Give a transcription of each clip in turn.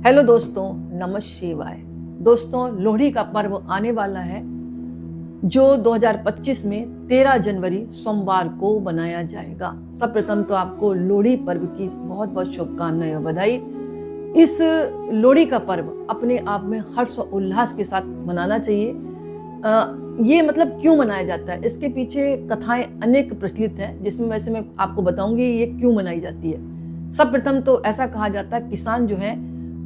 Hello दोस्तों, नमः शिवाय। दोस्तों, लोहड़ी का पर्व आने वाला है जो 2025 में 13 जनवरी सोमवार को मनाया जाएगा। सर्वप्रथम तो आपको लोहड़ी पर्व की बहुत बहुत शुभकामनाएं और बधाई। इस लोहड़ी का पर्व अपने आप में हर्ष और उल्लास के साथ मनाना चाहिए। ये मतलब क्यों मनाया जाता है, इसके पीछे कथाएं अनेक प्रचलित हैं, जिसमें वैसे मैं आपको बताऊंगी ये क्यों मनाई जाती है। सर्वप्रथम तो ऐसा कहा जाता है, किसान जो है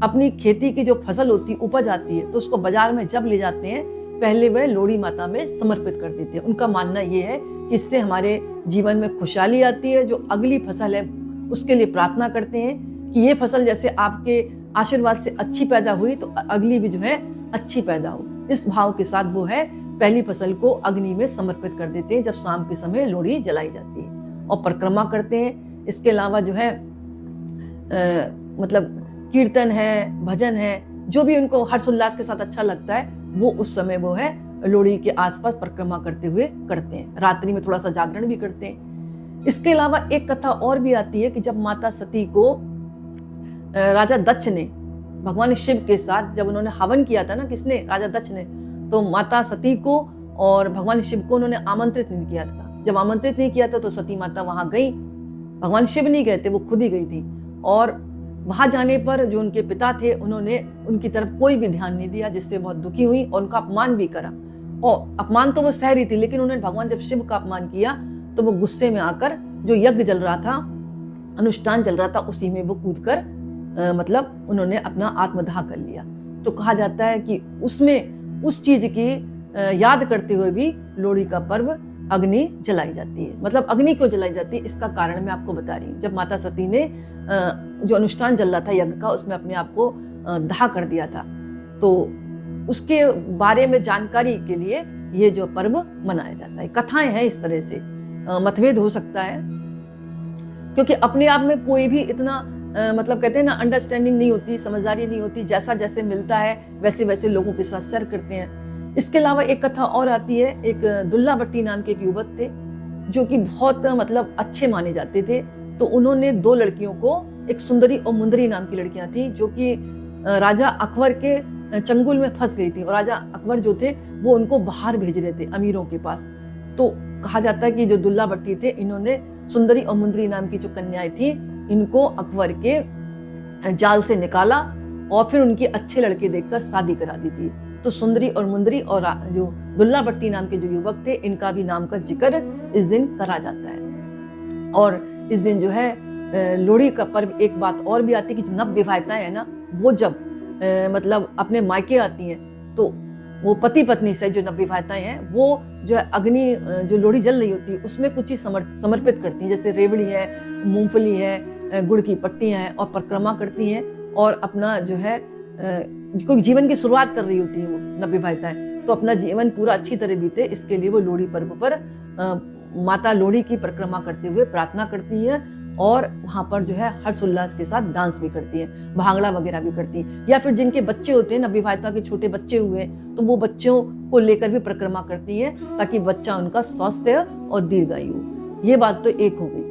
अपनी खेती की जो फसल होती है, उपज आती है, तो उसको बाजार में जब ले जाते हैं पहले वह लोहड़ी माता में समर्पित कर देते हैं। उनका मानना ये है कि इससे हमारे जीवन में खुशहाली आती है। जो अगली फसल है उसके लिए प्रार्थना करते हैं कि ये फसल जैसे आपके आशीर्वाद से अच्छी पैदा हुई तो अगली भी जो है अच्छी पैदा हो। इस भाव के साथ वो है पहली फसल को अग्नि में समर्पित कर देते हैं जब शाम के समय लोहड़ी जलाई जाती है और परिक्रमा करते हैं। इसके अलावा जो है मतलब कीर्तन है, भजन है, जो भी उनको हर्षोल्लास के साथ अच्छा लगता है वो उस समय वो है लोहड़ी के आसपास परिक्रमा करते हुए करते हैं। रात्रि में थोड़ा सा जागरण भी करते हैं। इसके अलावा एक कथा और भी आती है कि जब माता सती को राजा दक्ष ने भगवान शिव के साथ जब उन्होंने हवन किया था ना, किसने? राजा दक्ष ने। तो माता सती को और भगवान शिव को उन्होंने आमंत्रित नहीं किया था। जब आमंत्रित नहीं किया था तो सती माता वहां गई, भगवान शिव नहीं गए थे, वो खुद ही गई थी। और वहां जाने पर जो उनके पिता थे उन्होंने उनकी तरफ कोई भी ध्यान नहीं दिया, जिससे बहुत दुखी हुई और उनका अपमान भी करा। और अपमान तो वो सह रही थी, लेकिन उन्होंने भगवान जब शिव का अपमान किया तो वो गुस्से में आकर जो यज्ञ जल रहा था, अनुष्ठान चल रहा था, उसी में वो कूद कर मतलब उन्होंने अपना आत्मदाह कर लिया। तो कहा जाता है कि उसमें उस चीज की याद करते हुए भी लोहड़ी का पर्व अग्नि जलाई जाती है। मतलब अग्नि क्यों जलाई जाती है इसका कारण मैं आपको बता रही हूँ। जब माता सती ने जो अनुष्ठान चल रहा था यज्ञ का, उसमें अपने आप को दाह कर दिया था, तो उसके बारे में जानकारी के लिए ये जो पर्व मनाया जाता है। कथाएं हैं इस तरह से, मतभेद हो सकता है क्योंकि अपने आप में कोई भी इतना मतलब कहते हैं ना, अंडरस्टैंडिंग नहीं होती, समझदारी नहीं होती। जैसा जैसे मिलता है वैसे वैसे लोगों के साथ शेयर करते हैं। इसके अलावा एक कथा और आती है। एक दुल्ला भट्टी नाम के एक युवक थे जो कि बहुत मतलब अच्छे माने जाते थे। तो उन्होंने दो लड़कियों को, एक सुंदरी और मुंदरी नाम की लड़कियां थी जो कि राजा अकबर के चंगुल में फंस गई थी, और राजा अकबर जो थे वो उनको बाहर भेज रहे थे अमीरों के पास। तो कहा जाता है कि जो दुल्ला भट्टी थे इन्होंने सुंदरी और मुंदरी नाम की जो कन्याएं थी इनको अकबर के जाल से निकाला और फिर उनके अच्छे लड़के देखकर शादी करा दी थी। तो सुंदरी और मुंदरी और जो दुल्ला भट्टी नाम के जो युवक थे इनका भी नाम का जिक्र इस दिन करा जाता है। और इस दिन जो है लोहड़ी का पर्व, एक बात और भी आती है कि नव विवाहिताएं है ना, वो जब मतलब अपने मायके आती हैं तो वो पति पत्नी से जो नव विवाहिताएं हैं वो जो है अग्नि जो लोहड़ी जल रही होती है उसमें कुछ चीज समर्पित करती हैं, जैसे रेवड़ी है, मूंगफली है, गुड़ की पट्टियां हैं, और परिक्रमा करती हैं और अपना जो है कोई जीवन की शुरुआत कर रही होती है वो नव विवाहिताएं, तो अपना जीवन पूरा अच्छी तरह बीते इसके लिए वो लोहड़ी पर्व पर माता लोहड़ी की परिक्रमा करते हुए प्रार्थना करती है और वहां पर जो है हर्षोल्लास के साथ डांस भी करती है, भांगड़ा वगैरह भी करती है। या फिर जिनके बच्चे होते हैं, नवविवाहिता के छोटे बच्चे हुए, तो वो बच्चों को लेकर भी परिक्रमा करती है ताकि बच्चा उनका स्वस्थ और दीर्घायु हो। ये बात तो एक हो गई।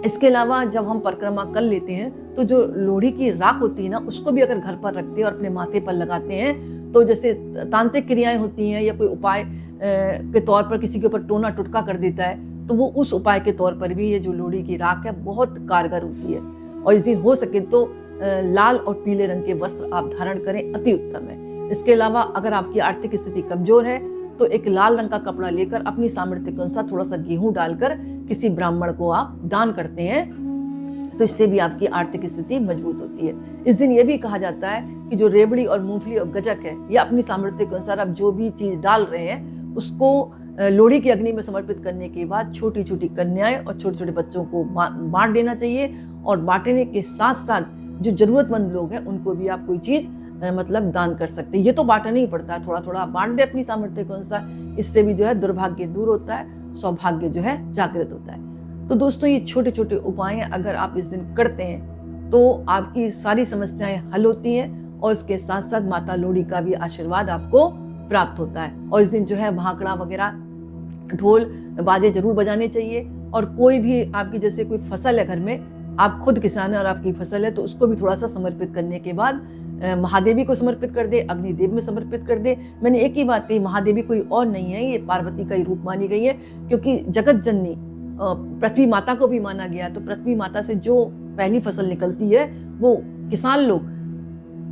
इसके अलावा जब हम परिक्रमा कर लेते हैं तो जो लोहड़ी की राख होती है ना, उसको भी अगर घर पर रखते हैं और अपने माथे पर लगाते हैं तो जैसे तांत्रिक क्रियाएं होती हैं या कोई उपाय के तौर पर किसी के ऊपर टोना टुटका कर देता है तो वो उस उपाय के तौर पर भी ये जो लोहड़ी की राख है बहुत कारगर होती है। और इस दिन हो सके तो लाल और पीले रंग के वस्त्र आप धारण करें, अति उत्तम है। इसके अलावा अगर आपकी आर्थिक स्थिति कमजोर है तो एक लाल रंग का कपड़ा लेकर अपनी सामर्थ्य के अनुसार थोड़ा सा गेहूं डालकर किसी ब्राह्मण को आप दान करते हैं तो इससे भी आपकी आर्थिक स्थिति मजबूत होती है। इस दिन ये भी कहा जाता है कि जो रेवड़ी और मूंगफली और गजक है, या अपनी सामर्थ्य के अनुसार आप जो भी चीज डाल रहे हैं उसको लोहड़ी की अग्नि में समर्पित करने के बाद छोटी छोटी कन्याएं और छोटे छोटे बच्चों को बांट देना चाहिए। और बांटने के साथ साथ जो जरूरतमंद लोग हैं उनको भी आप कोई चीज मतलब दान कर सकते हैं। ये तो बांटना नहीं पड़ता है, थोड़ा थोड़ा बांट दे अपनी सामर्थ्य के अनुसार, इससे भी जो है दुर्भाग्य दूर होता है, सौभाग्य जो है जागृत होता है। तो दोस्तों, ये छोटे छोटे उपाय अगर आप इस दिन करते हैं तो आपकी सारी समस्याएं हल होती हैं और इसके साथ साथ माता लोहड़ी का भी आशीर्वाद आपको प्राप्त होता है। और इस दिन जो है भांकड़ा वगैरह ढोल बाजे जरूर बजाने चाहिए। और कोई भी आपकी जैसे कोई फसल है घर में आप खुद किसान हैं और आपकी फसल है तो उसको भी थोड़ा सा समर्पित करने के बाद महादेवी को समर्पित कर दे, अग्निदेव में समर्पित कर दे। मैंने एक ही बात कही, महादेवी कोई और नहीं है, ये पार्वती का ही रूप मानी गई है, क्योंकि जगत जननी पृथ्वी माता को भी माना गया। तो पृथ्वी माता से जो पहली फसल निकलती है वो किसान लोग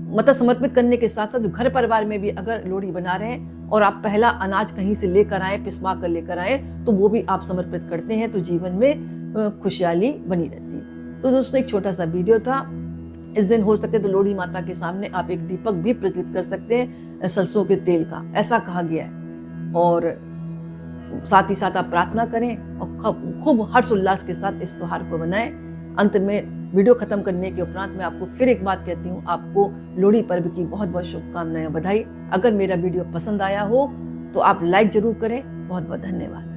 मतलब समर्पित करने के साथ साथ घर परिवार में भी अगर लोहड़ी बना रहे हैं और आप पहला अनाज कहीं से लेकर आए, पिसवा कर लेकर आए, तो वो भी आप समर्पित करते हैं, तो जीवन में खुशहाली बनी रहती है। तो दोस्तों एक छोटा सा वीडियो था। इस दिन हो सके तो लोहड़ी माता के सामने आप एक दीपक भी प्रज्वलित कर सकते हैं सरसों के तेल का, ऐसा कहा गया है। और साथ ही साथ आप प्रार्थना करें और खूब हर्ष उल्लास के साथ इस त्योहार को मनाएं। अंत में वीडियो खत्म करने के उपरांत मैं आपको फिर एक बात कहती हूँ, आपको लोहड़ी पर्व की बहुत बहुत शुभकामनाएं, बधाई। अगर मेरा वीडियो पसंद आया हो तो आप लाइक जरूर करें। बहुत बहुत धन्यवाद।